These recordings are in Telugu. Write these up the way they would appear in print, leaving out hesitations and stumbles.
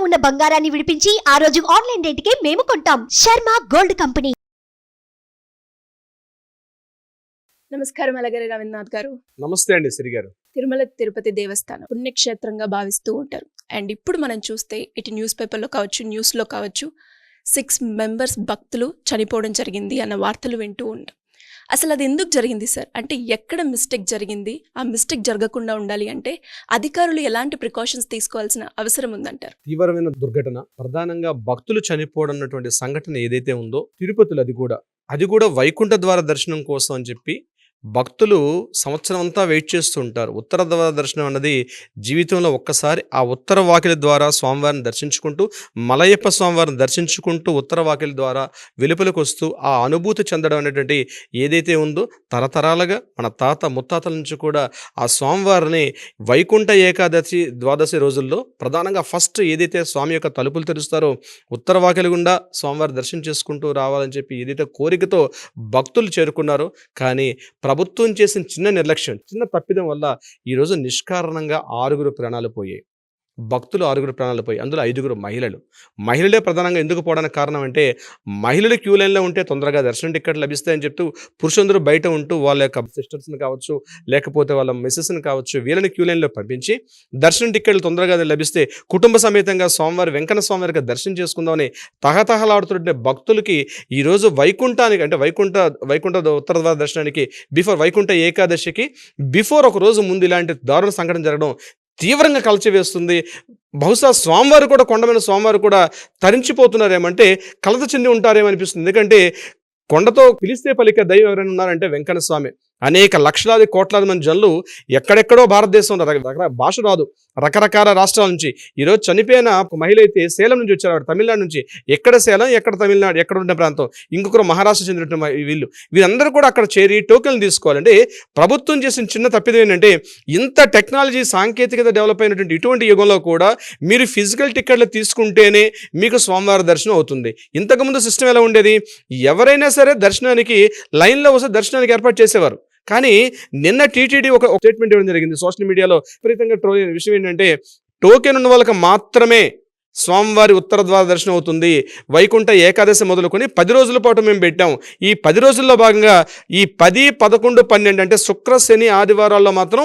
ఉన్న బంగారాన్ని విడిపించి ఆ రోజు ఆన్లైన్ రేటుకే మేము కొంటాం. Sharma gold company. నమస్కారం అలగరి రవీంద్రనాథ్ గారు. నమస్తే అండి శ్రీ గారు. తిరుమల తిరుపతి దేవస్థానం పుణ్యక్షేత్రంగా భావిస్తూ ఉంటారు. అండ్ ఇప్పుడు మనం చూస్తే ఇటు న్యూస్ పేపర్లో కావచ్చు, న్యూస్లో కావచ్చు, 6 మెంబర్స్ భక్తులు చనిపోవడం జరిగింది అన్న వార్తలు వింటూ ఉంటాం. అసలు అది ఎందుకు జరిగింది సార్? అంటే ఎక్కడ మిస్టేక్ జరిగింది? ఆ మిస్టేక్ జరగకుండా ఉండాలి అంటే అధికారులు ఎలాంటి ప్రికాషన్స్ తీసుకోవాల్సిన అవసరం ఉందంటారు? తీవ్రమైన దుర్ఘటన, ప్రధానంగా భక్తులు చనిపోవడం అన్నటువంటి సంఘటన ఏదైతే ఉందో తిరుపతిలో, అది కూడా వైకుంఠ ద్వార దర్శనం కోసం అని చెప్పి భక్తులు సంవత్సరం అంతా వెయిట్ చేస్తూ ఉంటారు. ఉత్తర ద్వార దర్శనం అన్నది జీవితంలో ఒక్కసారి ఆ ఉత్తర వాకిలి ద్వారా స్వామివారిని దర్శించుకుంటూ, మలయప్ప స్వామివారిని దర్శించుకుంటూ ఉత్తర వాకిలి ద్వారా వెలుపలకు వస్తూ ఆ అనుభూతి చెందడం అనేటువంటి ఏదైతే ఉందో తరతరాలుగా మన తాత ముత్తాతల నుంచి కూడా ఆ స్వామివారిని వైకుంఠ ఏకాదశి ద్వాదశి రోజుల్లో ప్రధానంగా ఫస్ట్ ఏదైతే స్వామి యొక్క తలుపులు తెరుస్తారో ఉత్తర వాకిలి గుండా స్వామివారి దర్శనం చేసుకుంటూ రావాలని చెప్పి ఏదైతే కోరికతో భక్తులు చేరుకున్నారో, కానీ ప్రభుత్వం చేసిన చిన్న నిర్లక్ష్యం, చిన్న తప్పిదం వల్ల ఈరోజు నిష్కారణంగా 6 ప్రాణాలు పోయాయి. భక్తులు 6 ప్రాణాలు పోయి, అందులో 5 మహిళలే ప్రధానంగా. ఎందుకు పోవడానికి కారణం అంటే మహిళలు క్యూ లైన్లో ఉంటే తొందరగా దర్శనం టికెట్ లభిస్తాయని చెప్తూ పురుషులందరూ బయట ఉంటూ వాళ్ళ యొక్క సిస్టర్స్ని కావచ్చు, లేకపోతే వాళ్ళ మిస్సెస్ని కావచ్చు, వీళ్ళని క్యూ లైన్లో పంపించి దర్శనం టికెట్లు తొందరగా లభిస్తే కుటుంబ సమేతంగా స్వామివారి వెంకన్న స్వామివారికి దర్శనం చేసుకుందామని తహతహలాడుతుంటే భక్తులకి ఈరోజు వైకుంఠానికి, అంటే వైకుంఠ ఉత్తర ద్వార దర్శనానికి వైకుంఠ ఏకాదశికి ఒక రోజు ముందు ఇలాంటి దారుణ సంఘటన జరగడం తీవ్రంగా కలిచివేస్తుంది. బహుశా స్వామివారు కూడా, కొండమైన స్వామివారు కూడా తరించిపోతున్నారేమంటే కలత చెంది ఉంటారేమనిపిస్తుంది. ఎందుకంటే కొండతో పిలిస్తే పలికే దైవం ఎవరైనా ఉన్నారంటే వెంకన్న స్వామి. అనేక లక్షలాది కోట్లాది మంది జనులు ఎక్కడెక్కడో భారతదేశంలో భాష రాదు, రకరకాల రాష్ట్రాల నుంచి. ఈరోజు చనిపోయిన ఒక మహిళ అయితే సేలం నుంచి వచ్చారు, తమిళనాడు నుంచి. ఎక్కడ సేలం, ఎక్కడ తమిళనాడు, ఎక్కడ ఉన్న ప్రాంతం, ఇంకొకరు మహారాష్ట్ర చెందినటువంటి వీళ్ళందరూ కూడా అక్కడ చేరి టోకెన్లు తీసుకోవాలంటే ప్రభుత్వం చేసిన చిన్న తప్పిదం ఏంటంటే ఇంత టెక్నాలజీ సాంకేతికత డెవలప్ అయినటువంటి ఇటువంటి యుగంలో కూడా మీరు ఫిజికల్ టికెట్లు తీసుకుంటేనే మీకు స్వామివారి దర్శనం అవుతుంది. ఇంతకుముందు సిస్టమ్ ఎలా ఉండేది? ఎవరైనా సరే దర్శనానికి లైన్లో వస్తే దర్శనానికి ఏర్పాటు చేసేవారు. కానీ నిన్న టీటీడీ ఒక స్టేట్మెంట్ ఇవ్వడం జరిగింది. సోషల్ మీడియాలో విపరీతంగా ట్రోల్ అయిన విషయం ఏంటంటే టోకెన్ ఉన్న వాళ్ళకి మాత్రమే స్వామివారి ఉత్తర ద్వార దర్శనం అవుతుంది. వైకుంఠ ఏకాదశి మొదలుకొని 10 రోజుల పాటు మేము పెట్టాం. ఈ 10 రోజుల్లో భాగంగా ఈ 10, 11, 12 అంటే శుక్ర, శని, ఆదివారాల్లో మాత్రం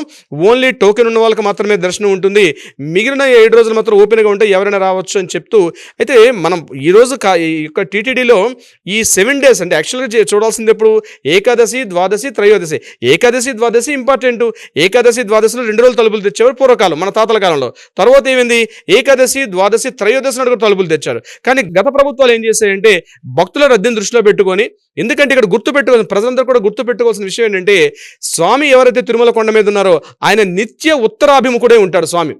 ఓన్లీ టోకెన్ ఉన్న వాళ్ళకి మాత్రమే దర్శనం ఉంటుంది. మిగిలిన 7 రోజులు మాత్రం ఓపెన్గా ఉంటే ఎవరైనా రావచ్చు అని చెప్తూ, అయితే మనం ఈరోజు ఈ యొక్క టీటీడీలో ఈ 7 డేస్ అంటే యాక్చువల్గా చూడాల్సింది ఎప్పుడు? ఏకాదశి, ద్వాదశి, త్రయోదశి. ఏకాదశి, ద్వాదశి ఇంపార్టెంట్. ఏకాదశి, ద్వాదశిలో 2 రోజులు తలుపులు తెచ్చేవారు పూర్వకాలం, మన తాతల కాలంలో. తర్వాత ఏమైంది? ఏకాదశి, ద్వాదశి, త్రయోదశి నాడు తలుపులు తెచ్చారు. కానీ గత ప్రభుత్వాలు ఏం చేశాయంటే భక్తుల రద్దీని దృష్టిలో పెట్టుకొని, ఎందుకంటే ఇక్కడ గుర్తుపెట్టుకోవాల్సిన, ప్రజలందరూ కూడా గుర్తుపెట్టుకోవాల్సిన విషయం ఏంటంటే స్వామి ఎవరైతే తిరుమల కొండ మీద ఉన్నారో ఆయన నిత్య ఉత్తరాభిముఖుడే ఉంటాడు. స్వామి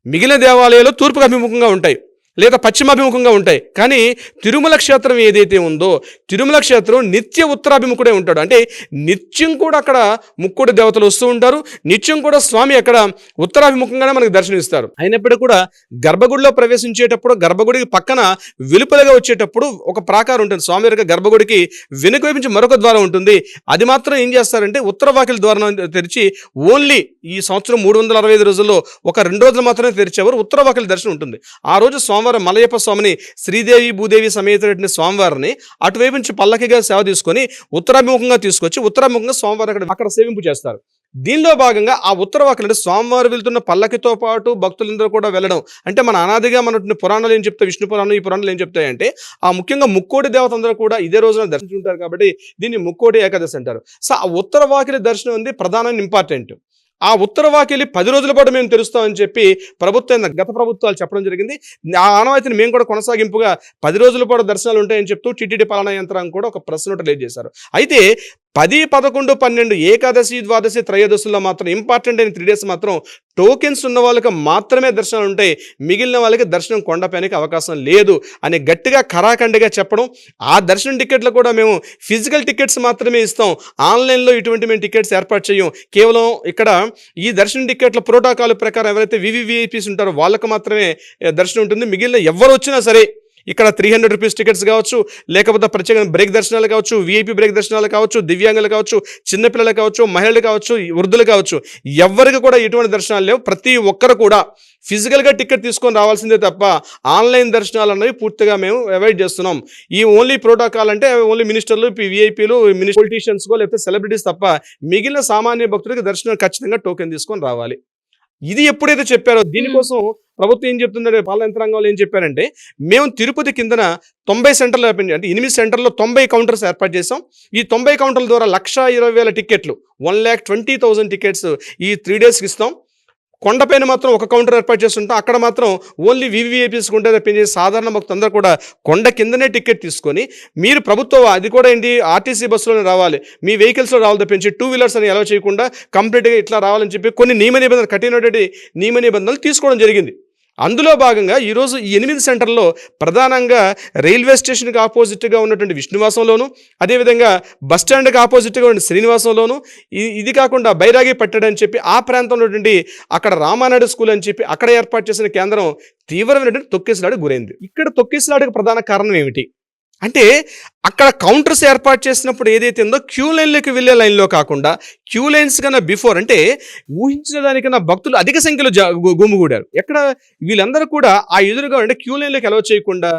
మిగిలిన దేవాలయాలు తూర్పుకు అభిముఖంగా ఉంటాయి లేదా పశ్చిమాభిముఖంగా ఉంటాయి. కానీ తిరుమల క్షేత్రం ఏదైతే ఉందో తిరుమల క్షేత్రం నిత్య ఉత్తరాభిముఖుడే ఉంటాడు. అంటే నిత్యం కూడా అక్కడ ముక్కోటి దేవతలు వస్తూ ఉంటారు. నిత్యం కూడా స్వామి అక్కడ ఉత్తరాభిముఖంగానే మనకు దర్శనమిస్తారు. అయినప్పటికీ కూడా గర్భగుడిలో ప్రవేశించేటప్పుడు గర్భగుడికి పక్కన వెలుపలగా వచ్చేటప్పుడు ఒక ప్రాకారం ఉంటుంది. స్వామి యొక్క గర్భగుడికి వెనుక వైపు నుంచి మరొక ద్వారం ఉంటుంది. అది మాత్రం ఏం చేస్తారంటే ఉత్తర వాకిలి ద్వారం తెరిచి ఓన్లీ ఈ సంవత్సరం 365 రోజుల్లో ఒక 2 రోజులు మాత్రమే తెరిచేవారు. ఉత్తర వాకిలి దర్శనం ఉంటుంది. ఆ రోజు స్వామివారు మలయప్ప స్వామిని, శ్రీదేవి భూదేవి సమేత స్వామివారిని అటువైపు నుంచి పల్లకిగా సేవ తీసుకొని ఉత్తరాభిముఖంగా తీసుకొచ్చి ఉత్తరాభిముఖంగా స్వామివారు అక్కడ సేవింపు చేస్తారు. దీనిలో భాగంగా ఆ ఉత్తర వాకిలి అంటే స్వామివారు వెళ్తున్న పల్లకితో పాటు భక్తులందరూ కూడా వెళ్ళడం. అంటే మన అనాదిగా మన పురాణాలు ఏం చెప్తాయి, విష్ణు పురాణం, ఈ పురాణాలు ఏం చెప్తాయంటే ఆ ముఖ్యంగా ముక్కోటి దేవత అందరూ కూడా ఇదే రోజున దర్శించుంటారు కాబట్టి దీన్ని ముక్కోటి ఏకాదశి అంటారు. సో ఆ ఉత్తర వాకిలి దర్శనం ఉంది ప్రధానమైన ఇంపార్టెంట్. ఆ ఉత్తర వాకిలి 10 రోజుల పాటు మేము తెరుస్తామని చెప్పి గత ప్రభుత్వాలు చెప్పడం జరిగింది. ఆ ఆనవాయితీని మేము కూడా కొనసాగింపుగా 10 రోజుల పాటు దర్శనాలు ఉంటాయని చెప్తూ టీటీడీ పాలనా యంత్రాంగం కూడా ఒక ప్రెస్ నోట్ రిలీజ్ చేశారు. అయితే 10, 11, 12 ఏకాదశి, ద్వాదశి, త్రయోదశిలో మాత్రం ఇంపార్టెంట్ అయిన 3 డేస్ మాత్రం టోకెన్స్ ఉన్న వాళ్ళకి మాత్రమే దర్శనాలు ఉంటాయి. మిగిలిన వాళ్ళకి దర్శనం కొండపైనకి అవకాశం లేదు అని గట్టిగా ఖరాఖండిగా చెప్పడం. ఆ దర్శనం టికెట్లు కూడా మేము ఫిజికల్ టికెట్స్ మాత్రమే ఇస్తాం, ఆన్లైన్లో ఇటువంటి మేము టికెట్స్ ఏర్పాటు చేయం. కేవలం ఇక్కడ ఈ దర్శనం టికెట్ల ప్రోటోకాల్ ప్రకారం ఎవరైతే వివివిఐపీస్ ఉంటారో వాళ్ళకి మాత్రమే దర్శనం ఉంటుంది. మిగిలిన ఎవరు వచ్చినా సరే ఇక్కడ 300 రూపీస్ టికెట్స్ కావచ్చు, లేకపోతే ప్రత్యేక బ్రేక్ దర్శనాలు కావచ్చు, విఐపి బ్రేక్ దర్శనాలు కావచ్చు, దివ్యాంగులు కావచ్చు, చిన్నపిల్లలు కావచ్చు, మహిళలు కావచ్చు, వృద్ధులు కావచ్చు, ఎవరికి కూడా ఎటువంటి దర్శనాలు లేవు. ప్రతి ఒక్కరు కూడా ఫిజికల్గా టికెట్ తీసుకొని రావాల్సిందే తప్ప ఆన్లైన్ దర్శనాలు అనేవి పూర్తిగా మేము అవాయిడ్ చేస్తున్నాం. ఈ ఓన్లీ ప్రోటోకాల్ అంటే ఓన్లీ మినిస్టర్లు, విఐపీలు, పొలిటీషియన్స్ లేకపోతే సెలబ్రిటీస్ తప్ప మిగిలిన సామాన్య భక్తులకి దర్శనం ఖచ్చితంగా టోకెన్ తీసుకొని రావాలి. ఇది ఎప్పుడైతే చెప్పారో దీనికోసం ప్రభుత్వం ఏం చెప్తుందంటే, పాలన యంత్రాంగంలో ఏం చెప్పారంటే, మేము తిరుపతి కిందన 90 సెంటర్లు అంటే 8 సెంటర్లో 90 కౌంటర్స్ ఏర్పాటు చేసాం. ఈ 90 కౌంటర్ల ద్వారా 1,20,000 టికెట్లు 1,20,000 టికెట్స్ ఈ 3 డేస్కి ఇస్తాం. కొండపైన మాత్రం ఒక కౌంటర్ ఏర్పాటు చేస్తుంటాం. అక్కడ మాత్రం ఓన్లీ వివిఐపీస్ ఉంటే తప్పించి సాధారణ భక్తులందరూ కూడా కొండ కిందనే టికెట్ తీసుకొని, మీరు ప్రభుత్వం అది కూడా ఏంటి ఆర్టీసీ బస్సులోనే రావాలి, మీ వెహికల్స్లో రావాలి తప్పించి 2 వీలర్స్ అని అలౌ చేయకుండా కంప్లీట్గా ఇట్లా రావాలని చెప్పి కొన్ని నియమ నిబంధనలు, కఠినటువంటి నియమ నిబంధనలు తీసుకోవడం జరిగింది. అందులో భాగంగా ఈరోజు ఈ 8 సెంటర్లో ప్రధానంగా రైల్వే స్టేషన్కి ఆపోజిట్గా ఉన్నటువంటి విష్ణువాసంలోను, అదేవిధంగా బస్టాండ్కి ఆపోజిట్గా ఉన్న శ్రీనివాసంలోను, ఇది కాకుండా బైరాగి పట్టడం అని చెప్పి ఆ ప్రాంతంలో అక్కడ రామానాయుడు స్కూల్ అని చెప్పి అక్కడ ఏర్పాటు చేసిన కేంద్రం తీవ్రమైనటువంటి తొక్కిసలాటకు గురైంది. ఇక్కడ తొక్కిసలాటకు ప్రధాన కారణం ఏమిటి అంటే, అక్కడ కౌంటర్స్ ఏర్పాటు చేసినప్పుడు ఏదైతే ఉందో క్యూ లైన్లోకి వెళ్ళే లైన్లో కాకుండా క్యూ లైన్స్ కన్నా బిఫోర్, అంటే ఊహించిన దానికన్నా భక్తులు అధిక సంఖ్యలో గుమిగూడారు. ఎక్కడ వీళ్ళందరూ కూడా ఆ ఎదురుగా అంటే క్యూ లైన్లోకి అలౌ చేయకుండా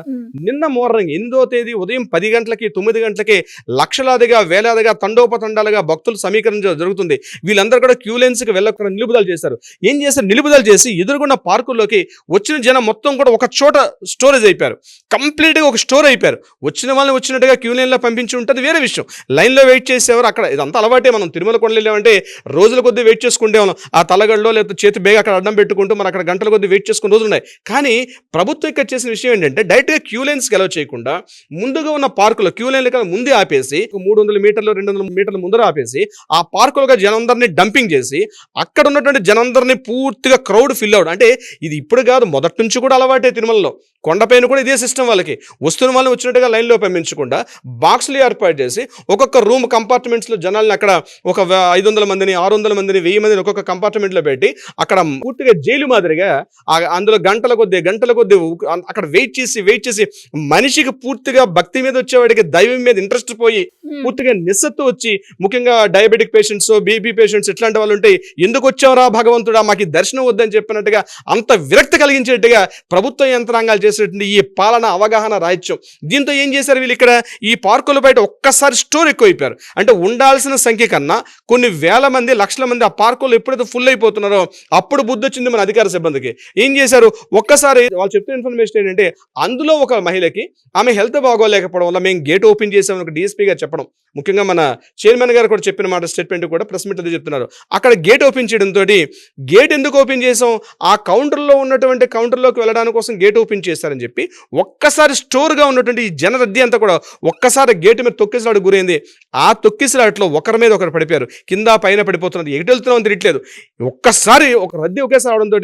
నిన్న మార్నింగ్ 8వ తేదీ ఉదయం 10 గంటలకి 9 గంటలకి లక్షలాదిగా వేలాదిగా తండోపతండాలుగా భక్తులు సమీకరించడం జరుగుతుంది. వీళ్ళందరూ కూడా క్యూ లైన్స్కి వెళ్ళకుండా నిలుపుదల చేశారు. ఏం చేస్తారు, నిలుపుదల చేసి ఎదురుగున్న పార్కుల్లోకి వచ్చిన జనం మొత్తం కూడా ఒక చోట స్టోరేజ్ అయిపోయారు. కంప్లీట్గా ఒక స్టోర్ అయిపోయారు. వచ్చిన వాళ్ళని వచ్చినట్టుగా క్యూ లైన్లో పంపించి ఉంటుంది వేరే విషయం. లైన్లో వెయిట్ చేసేవారు. అక్కడ ఇదంతా అలవాటే. మనం తిరుమల కొండలు వెళ్ళామంటే రోజుల కొద్దీ వెయిట్ చేసుకుంటే వాళ్ళం ఆ తలగడలో లేకపోతే చేతి బేగా అక్కడ అడ్డం పెట్టుకుంటూ మనం అక్కడ గంటల కొద్దీ వెయిట్ చేసుకునే రోజులు ఉన్నాయి. కానీ ప్రభుత్వం ఇక్కడ చేసిన విషయం ఏంటంటే, డైరెక్ట్గా క్యూ లైన్స్కి అలౌ చేయకుండా ముందుగా ఉన్న పార్కులో క్యూ లైన్ల కన్నా ముందే ఆపేసి 300 మీటర్లు 200 మీటర్ల ముందర ఆపేసి ఆ పార్కులుగా జనందరినీ డంపింగ్ చేసి అక్కడ ఉన్నటువంటి జనందరినీ పూర్తిగా క్రౌడ్ ఫిల్ అవుట్. అంటే ఇది ఇప్పుడు కాదు, మొదటి నుంచి కూడా అలవాటే. తిరుమలలో కొండపైన కూడా ఇదే సిస్టమ్. వాళ్ళకి వస్తున్న వాళ్ళని వచ్చినట్టుగా లైన్లో పంపించకుండా బాక్సులు ఏర్పాటు చేసి ఒక్కొక్క రూమ్ కంపార్ట్మెంట్స్లో జనాల్ని అక్కడ ఒక 500 మందిని 600 మందిని 1000 మందిని ఒక్కొక్క కంపార్ట్మెంట్లో పెట్టి అక్కడ పూర్తిగా జైలు మాదిరిగా అందులో గంటల కొద్దీ అక్కడ వెయిట్ చేసి మనిషికి పూర్తిగా భక్తి మీద వచ్చేవాడికి దైవం మీద ఇంట్రెస్ట్ పోయి పూర్తిగా నిస్సత్తు వచ్చి, ముఖ్యంగా డయాబెటిక్ పేషెంట్స్, బీపీ పేషెంట్స్ ఇట్లాంటి వాళ్ళు ఉంటే, ఎందుకు వచ్చావురా భగవంతుడా మాకు ఈ దర్శనం వద్దని చెప్పినట్టుగా అంత విరక్తి కలిగించేట్టుగా ప్రభుత్వ యంత్రాంగాలు చేసేటువంటి ఈ పాలన అవగాహన రాహిత్యం. దీంతో ఏం చేశారు వీళ్ళు, ఇక్కడ ఈ పార్కుల బయట ఒక్కసారి స్టోర్ ఎక్కువైపోయారు. అంటే ఉండాల్సిన సంఖ్య కన్నా కొన్ని వేల మంది, లక్షల మంది ఆ పార్కులు ఎప్పుడైతే ఫుల్ అయిపోతున్నారో అప్పుడు బుద్ధి వచ్చింది మన అధికార సిబ్బందికి. ఏం చేశారు, ఒక్కసారి వాళ్ళు చెప్తున్న ఇన్ఫర్మేషన్ ఏంటంటే, అందులో ఒక మహిళకి ఆమె హెల్త్ బాగోలేకపోవడం వల్ల మేము గేట్ ఓపెన్ చేసామని ఒక డిఎస్పీ గారు చెప్పడం, ముఖ్యంగా మన చైర్మన్ గారు కూడా చెప్పిన మాట స్టేట్మెంట్ కూడా ప్రెస్ మీట్ అది చెప్తున్నారు. అక్కడ గేట్ ఓపెన్ చేయడంతో, గేట్ ఎందుకు ఓపెన్ చేసాం, ఆ కౌంటర్లో ఉన్నటువంటి కౌంటర్లోకి వెళ్ళడానికి కోసం గేట్ ఓపెన్ చేశారని చెప్పి ఒక్కసారి స్టోర్గా ఉన్నటువంటి ఈ జనరద్దీ అంతా కూడా ఒక్కసారి గేటు మీద తొక్కిసలాట గురైంది. ఆ తొక్కిసలాటలో ఒకరి మీద ఒకరు పడిపోయారు. కింద పైన పడిపోతున్నది, ఎటు వెళ్తున్నామని తెలియట్లేదు. ఒక్కసారి ఒక రద్దీ ఒకేసారి అవడంతో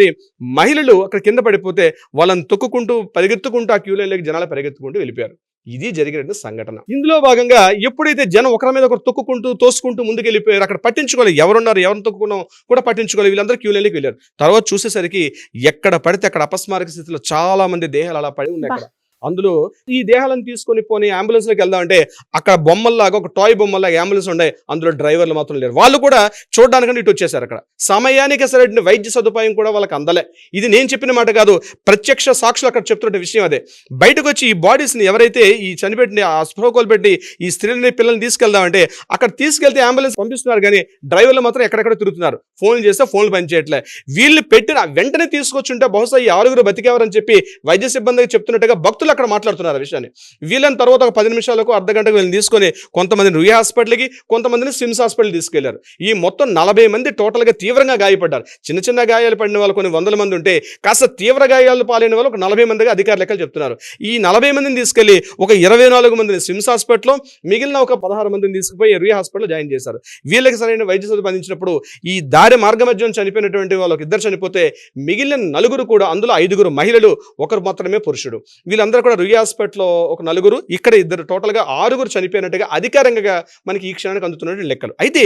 మహిళలు అక్కడ కింద పడిపోతే వాళ్ళని తొక్కుకుంటూ పరిగెత్తుకుంటూ ఆ క్యూ లైన్లోకి జనాలు పరిగెత్తుకుంటూ వెళ్ళిపోయారు. ఇది జరిగిన సంఘటన. ఇందులో భాగంగా ఎప్పుడైతే జనం ఒకరి మీద ఒకరు తొక్కుకుంటూ తోసుకుంటూ ముందుకు వెళ్ళిపోయారు, అక్కడ పట్టించుకోలేదు, ఎవరున్నారు ఎవరిని తొక్కుకున్నాం కూడా పట్టించుకోలేదు. వీళ్ళందరూ క్యూ లైన్లోకి వెళ్ళారు. తర్వాత చూసేసరికి ఎక్కడ పడితే అక్కడ అపస్మారక స్థితిలో చాలా మంది దేహాలు అలా పడి ఉన్నాయి. అక్కడ అందులో ఈ దేహాలను తీసుకొని పోనీ అంబులెన్స్లోకి వెళ్దామంటే అక్కడ బొమ్మల్లాగా ఒక టాయ్ బొమ్మల్లాగా అంబులెన్స్ ఉన్నాయి. అందులో డ్రైవర్లు మాత్రం లేరు. వాళ్ళు కూడా చూడడానికంటే ఇటు వచ్చేసారు. అక్కడ సమయానికి సరైన వైద్య సదుపాయం కూడా వాళ్ళకి అందలే. ఇది నేను చెప్పిన మాట కాదు, ప్రత్యక్ష సాక్షులు అక్కడ చెప్తున్న విషయం అదే. బయటకు వచ్చి ఈ బాడీస్ని ఎవరైతే ఈ చనిపెట్టి ఆ స్పృహకోలు పెట్టి ఈ స్త్రీలని పిల్లల్ని తీసుకెళ్దామంటే అక్కడ తీసుకెళ్తే అంబులెన్స్ పంపిస్తున్నారు, కానీ డ్రైవర్లు మాత్రం ఎక్కడెక్కడ తిరుగుతున్నారు. ఫోన్లు చేస్తే ఫోన్లు పనిచేయట్లే. వీళ్ళు పెట్టిన వెంటనే తీసుకొచ్చుంటే బహుశా ఈ 6 బతికేవారని చెప్పి వైద్య సిబ్బందికి చెప్తున్నట్టుగా భక్తులు అక్కడ మాట్లాడుతున్నారు ఆ విషయాన్ని. వీళ్ళని తర్వాత ఒక 10 నిమిషాలకు అర్ధ గంటకు వీళ్ళని తీసుకొని కొంతమందిని రుయా హాస్పిటల్కి, కొంతమందిని సిమ్స్ హాస్పిటల్ తీసుకెళ్లారు. ఈ మొత్తం 40 మంది టోటల్గా తీవ్రంగా గాయపడ్డారు. చిన్న చిన్న గాయాలు పడిన వాళ్ళు కొన్ని 100 మంది ఉంటే, కాస్త తీవ్ర గాయాలు పాలైన వాళ్ళు ఒక 40 మందిగా అధికార లెక్కలు చెప్తున్నారు. ఈ 40 మందిని తీసుకెళ్లి ఒక 24 మందిని సిమ్స్ హాస్పిటల్లో, మిగిలిన ఒక 16 మందిని తీసుకుపోయి రుయా హాస్పిటల్లో జాయిన్ చేశారు. వీళ్ళకి సరైన వైద్య సదుపాయం అందించినప్పుడు ఈ దారి మార్గ మధ్యం చనిపోయినటువంటి వాళ్ళకి 2 చనిపోతే మిగిలిన 4 కూడా, అందులో 5 మహిళలు, 1 మాత్రమే పురుషుడు. వీళ్ళందరూ కూడా రుయ్ హాస్పిటల్లో ఒక 4, ఇక్కడ 2, టోటల్గా 6 చనిపోయినట్టుగా అధికారికంగా మనకి ఈ క్షణానికి అందుతున్న లెక్కలు. అయితే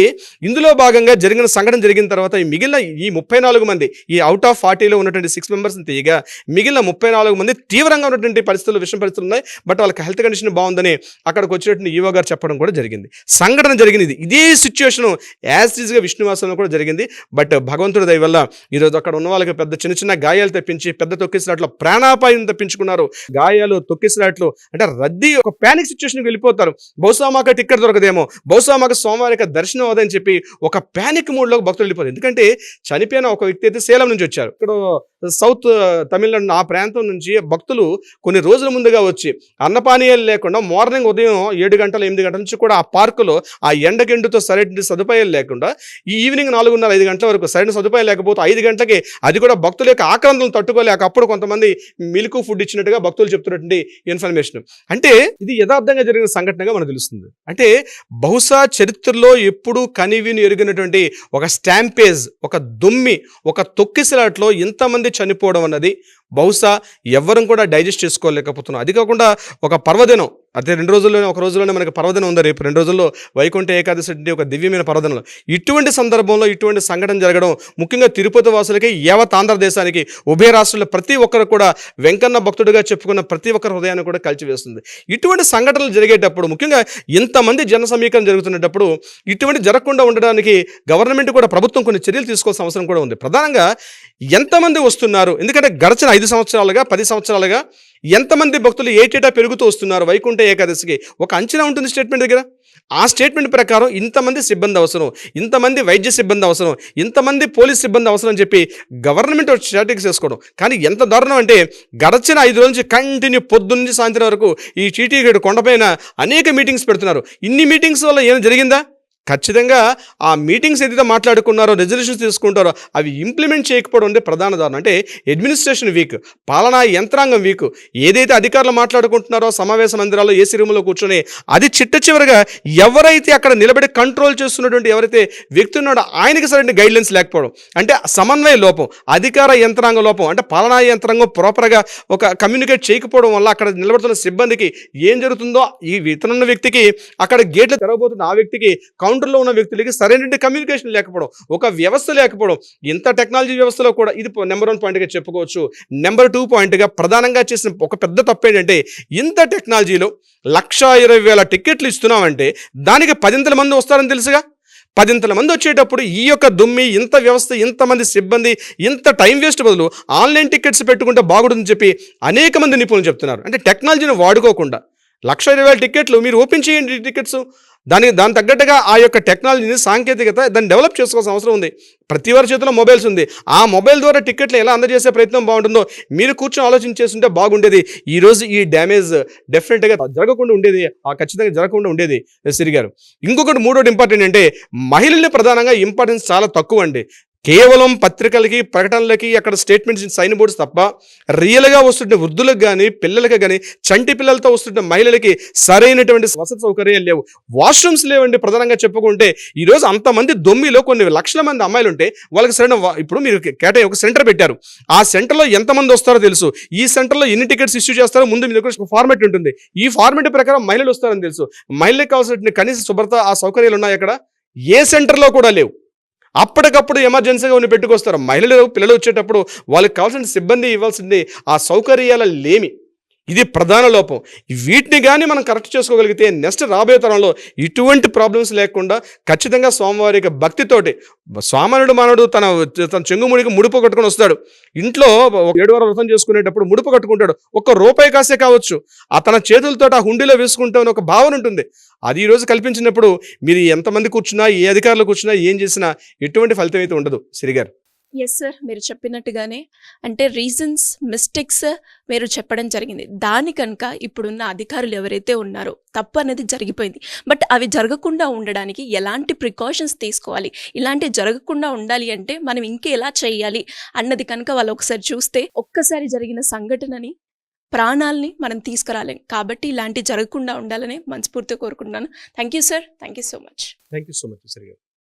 ఇందులో భాగంగా జరిగిన సంఘటన జరిగిన తర్వాత ఈ మిగిలిన ఈ 34 మంది, ఈ అవుట్ ఆఫ్ 40లో ఉన్నటువంటి 6 మెంబర్స్ని తీయగా మిగిలిన 34 మంది తీవ్రంగా ఉన్నటువంటి పరిస్థితులు, విషమ పరిస్థితులు ఉన్నాయి. బట్ వాళ్ళకి హెల్త్ కండిషన్ బాగుందని అక్కడికి వచ్చినటువంటి ఈవో గారు చెప్పడం కూడా జరిగింది. సంఘటన జరిగింది ఇదే సిచ్యువేషన్ యాజ్ ఈజ్గా విష్ణువాసంలో కూడా జరిగింది. బట్ భగవంతుడి దయ వల్ల ఈరోజు అక్కడ ఉన్న వాళ్ళకి పెద్ద చిన్న గాయాలు తెప్పించి పెద్ద తొక్కిసలాట్లో ప్రాణాపాయం తప్పించుకున్నారు. గాయాలు, తొక్కిసలాట్లు అంటే రద్దీ, ఒక ప్యానిక్ సిచ్యువేషన్కి వెళ్ళిపోతారు. బహుశా మాకు టికెట్ దొరకదేమో, బహుశా మాకు సోమవారం దర్శనం అవదని చెప్పి ఒక ప్యానిక్ మూడ్లోకి భక్తులు వెళ్ళిపోతారు. ఎందుకంటే చనిపోయిన ఒక వ్యక్తి అయితే సేలం నుంచి వచ్చారు. ఇక్కడ సౌత్ తమిళనాడు ఆ ప్రాంతం నుంచి భక్తులు కొన్ని రోజుల ముందుగా వచ్చి అన్నపానీయాలు లేకుండా మార్నింగ్ ఉదయం 7 గంటల 8 గంటల నుంచి కూడా ఆ పార్కులో ఆ ఎండగెండుతో సరైన సదుపాయాలు లేకుండా ఈ ఈవినింగ్ 4:30 5 గంటల వరకు సరైన సదుపాయాలు లేకపోతే 5 గంటలకి అది కూడా భక్తుల యొక్క ఆక్రందనలు తట్టుకోలేక అప్పుడు కొంతమంది మిల్క్ ఫుడ్ ఇచ్చినట్టుగా భక్తులు చెప్తున్నటువంటి ఇన్ఫర్మేషన్. అంటే ఇది యథార్థంగా జరిగిన సంఘటనగా మనకు తెలుస్తుంది. అంటే బహుశా చరిత్రలో ఎప్పుడూ కనివిని ఎరిగినటువంటి ఒక స్టాంపేజ్, ఒక దుమ్మి, ఒక తొక్కిసలాట్లో ఇంతమంది చనిపోవడం అన్నది బహుశా ఎవ్వరం కూడా డైజెస్ట్ చేసుకోలేకపోతున్నాం. అది కాకుండా ఒక పర్వదినం, అదే 2 రోజుల్లోనే, ఒక రోజులోనే మనకి పర్వదినం ఉంది. రేపు 2 రోజుల్లో వైకుంఠ ఏకాదశి అంటే ఒక దివ్యమైన పర్వదినం. ఇటువంటి సందర్భంలో ఇటువంటి సంఘటన జరగడం ముఖ్యంగా తిరుపతి వాసులకి, యావత్ ఆంధ్రదేశానికి, ఉభయ రాష్ట్రాల్లో ప్రతి ఒక్కరు కూడా వెంకన్న భక్తుడిగా చెప్పుకున్న ప్రతి ఒక్కరి హృదయాన్ని కూడా కలిచివేస్తుంది. ఇటువంటి సంఘటనలు జరిగేటప్పుడు, ముఖ్యంగా ఇంతమంది జన సమీకరణ జరుగుతున్నప్పుడు ఇటువంటి జరగకుండా ఉండడానికి గవర్నమెంట్ కూడా, ప్రభుత్వం కొన్ని చర్యలు తీసుకోవాల్సిన అవసరం కూడా ఉంది. ప్రధానంగా ఎంతమంది వస్తున్నారు, ఎందుకంటే గడిచిన 5 సంవత్సరాలుగా 10 సంవత్సరాలుగా ఎంతమంది భక్తులు ఏటేటా పెరుగుతూ వస్తున్నారు వైకుంఠ ఏకాదశికి ఒక అంచనా ఉంటుంది స్టేట్మెంట్ దగ్గర. ఆ స్టేట్మెంట్ ప్రకారం ఇంతమంది సిబ్బంది అవసరం, ఇంతమంది వైద్య సిబ్బంది అవసరం, ఇంతమంది పోలీస్ సిబ్బంది అవసరం అని చెప్పి గవర్నమెంట్ స్ట్రాటజీస్ వేసుకోవడం. కానీ ఎంత దారుణం అంటే గడిచిన 5 రోజుల నుంచి కంటిన్యూ పొద్దున్న నుంచి సాయంత్రం వరకు ఈ టీటీగడ్ కొండపైన అనేక మీటింగ్స్ పెడుతున్నారు. ఇన్ని మీటింగ్స్ వల్ల ఏమైనా జరిగిందా? ఖచ్చితంగా ఆ మీటింగ్స్ ఏదైతే మాట్లాడుకున్నారో, రెజల్యూషన్స్ తీసుకుంటారో అవి ఇంప్లిమెంట్ చేయకపోవడం అంటే ప్రధాన దారుణం. అంటే అడ్మినిస్ట్రేషన్ వీక్, పాలనా యంత్రాంగం వీక్. ఏదైతే అధికారులు మాట్లాడుకుంటున్నారో సమావేశ మందిరాల్లో ఏసీ రూమ్లో కూర్చొని అది చివరిగా ఎవరైతే అక్కడ నిలబడి కంట్రోల్ చేస్తున్నటువంటి ఎవరైతే వ్యక్తి ఉన్నాడో ఆయనకి సరైన గైడ్లైన్స్ లేకపోవడం, అంటే సమన్వయ లోపం, అధికార యంత్రాంగ లోపం, అంటే పాలనా యంత్రాంగం ప్రాపర్గా ఒక కమ్యూనికేట్ చేయకపోవడం వల్ల అక్కడ నిలబడుతున్న సిబ్బందికి ఏం జరుగుతుందో, ఈ ఇతనున్న వ్యక్తికి అక్కడ గేట్లు తెరవబోతున్న ఆ వ్యక్తికి, కౌంటర్లో ఉన్న వ్యక్తులకి సరైన కమ్యూనికేషన్ లేకపోవడం, ఒక వ్యవస్థ లేకపోవడం. ఇంత టెక్నాలజీ వ్యవస్థలో కూడా ఇది నెంబర్ 1 పాయింట్గా చెప్పుకోవచ్చు. నెంబర్ 2 పాయింట్గా ప్రధానంగా చేసిన ఒక పెద్ద తప్పు ఏంటంటే, ఇంత టెక్నాలజీలో 1,20,000 టికెట్లు ఇస్తున్నామంటే దానికి 10 మంది వస్తారని తెలుసుగా. 10 మంది వచ్చేటప్పుడు ఈ యొక్క దుమ్మి, ఇంత వ్యవస్థ, ఇంతమంది సిబ్బంది, ఇంత టైం వేస్ట్ బదులు ఆన్లైన్ టికెట్స్ పెట్టుకుంటే బాగుంటుందని చెప్పి అనేక మంది నిపుణులు చెప్తున్నారు. అంటే టెక్నాలజీని వాడుకోకుండా 1,20,000 టికెట్లు మీరు ఓపెన్ చేయండి టికెట్స్. దాని తగ్గట్టుగా ఆ యొక్క టెక్నాలజీని, సాంకేతికత దాన్ని డెవలప్ చేసుకోవాల్సిన అవసరం ఉంది. ప్రతి వారి చేతిలో మొబైల్స్ ఉంది. ఆ మొబైల్ ద్వారా టికెట్లు ఎలా అందజేసే ప్రయత్నం బాగుంటుందో మీరు కూర్చొని ఆలోచించేస్తుంటే బాగుండేది. ఈరోజు ఈ డ్యామేజ్ డెఫినెట్గా జరగకుండా ఉండేది, ఖచ్చితంగా జరగకుండా ఉండేది సిరి గారు. ఇంకొకటి 3వది ఇంపార్టెంట్ అంటే, మహిళల్ని ప్రధానంగా ఇంపార్టెన్స్ చాలా తక్కువ అండి. కేవలం పత్రికలకి, ప్రకటనలకి, అక్కడ స్టేట్మెంట్స్, సైన్ బోర్డ్స్ తప్ప రియల్గా వస్తుంటే వృద్ధులకు కానీ, పిల్లలకి కానీ, చంటి పిల్లలతో వస్తుంటే మహిళలకి సరైనటువంటి వసతి సౌకర్యాలు లేవు, వాష్రూమ్స్ లేవండి. ప్రధానంగా చెప్పుకుంటే ఈరోజు అంతమంది దొమ్మిలో కొన్ని లక్షల మంది అమ్మాయిలు ఉంటే వాళ్ళకి సరైన, ఇప్పుడు మీరు ఒక సెంటర్ పెట్టారు. ఆ సెంటర్లో ఎంతమంది వస్తారో తెలుసు, ఈ సెంటర్లో ఎన్ని టికెట్స్ ఇష్యూ చేస్తారో ముందు మీ దగ్గర ఫార్మెట్ ఉంటుంది. ఈ ఫార్మెట్ ప్రకారం మహిళలు వస్తారని తెలుసు. మహిళలకు కావాల్సిన కనీస శుభ్రత, ఆ సౌకర్యాలు ఉన్నాయి అక్కడ ఏ సెంటర్లో కూడా లేవు. అప్పటికప్పుడు ఎమర్జెన్సీగా ఉన్న పెట్టుకొస్తారు. మహిళలు, పిల్లలు వచ్చేటప్పుడు వాళ్ళకి కావాల్సిన సిబ్బంది ఇవ్వాల్సింది ఆ సౌకర్యాల లేమి. ఇది ప్రధాన లోపం. వీటిని కానీ మనం కరెక్ట్ చేసుకోగలిగితే నెక్స్ట్ రాబోయే తరంలో ఇటువంటి ప్రాబ్లమ్స్ లేకుండా ఖచ్చితంగా స్వామివారికి భక్తితోటి, సామాన్యుడు మానవుడు తన చెంగుముడికి ముడుపు కట్టుకొని వస్తాడు. ఇంట్లో 7 వారాలు వ్రతం చేసుకునేటప్పుడు ముడుపు కట్టుకుంటాడు. ₹1 కాసే కావచ్చు, ఆ తన చేతులతో ఆ హుండీలో వేసుకుంటామని ఒక భావన ఉంటుంది. అది ఈరోజు కల్పించినప్పుడు మీరు ఎంతమంది కూర్చున్నా, ఏ అధికారులు కూర్చున్నా, ఏం చేసినా ఎటువంటి ఫలితం అయితే ఉండదు. సిరిగారు. ఎస్ సార్, మీరు చెప్పినట్టుగానే అంటే రీజన్స్, మిస్టేక్స్ మీరు చెప్పడం జరిగింది. దాని కనుక ఇప్పుడున్న అధికారులు ఎవరైతే ఉన్నారో తప్పు అనేది జరిగిపోయింది. బట్ అవి జరగకుండా ఉండడానికి ఎలాంటి ప్రికాషన్స్ తీసుకోవాలి, ఇలాంటివి జరగకుండా ఉండాలి అంటే మనం ఇంకెలా చేయాలి అన్నది కనుక వాళ్ళు ఒకసారి చూస్తే, ఒక్కసారి జరిగిన సంఘటనని, ప్రాణాలని మనం తీసుకురాలేం. కాబట్టి ఇలాంటివి జరగకుండా ఉండాలని మనస్ఫూర్తిగా కోరుకుంటున్నాను. Thank you sir, thank you so much. Thank you so much సిరిగారు.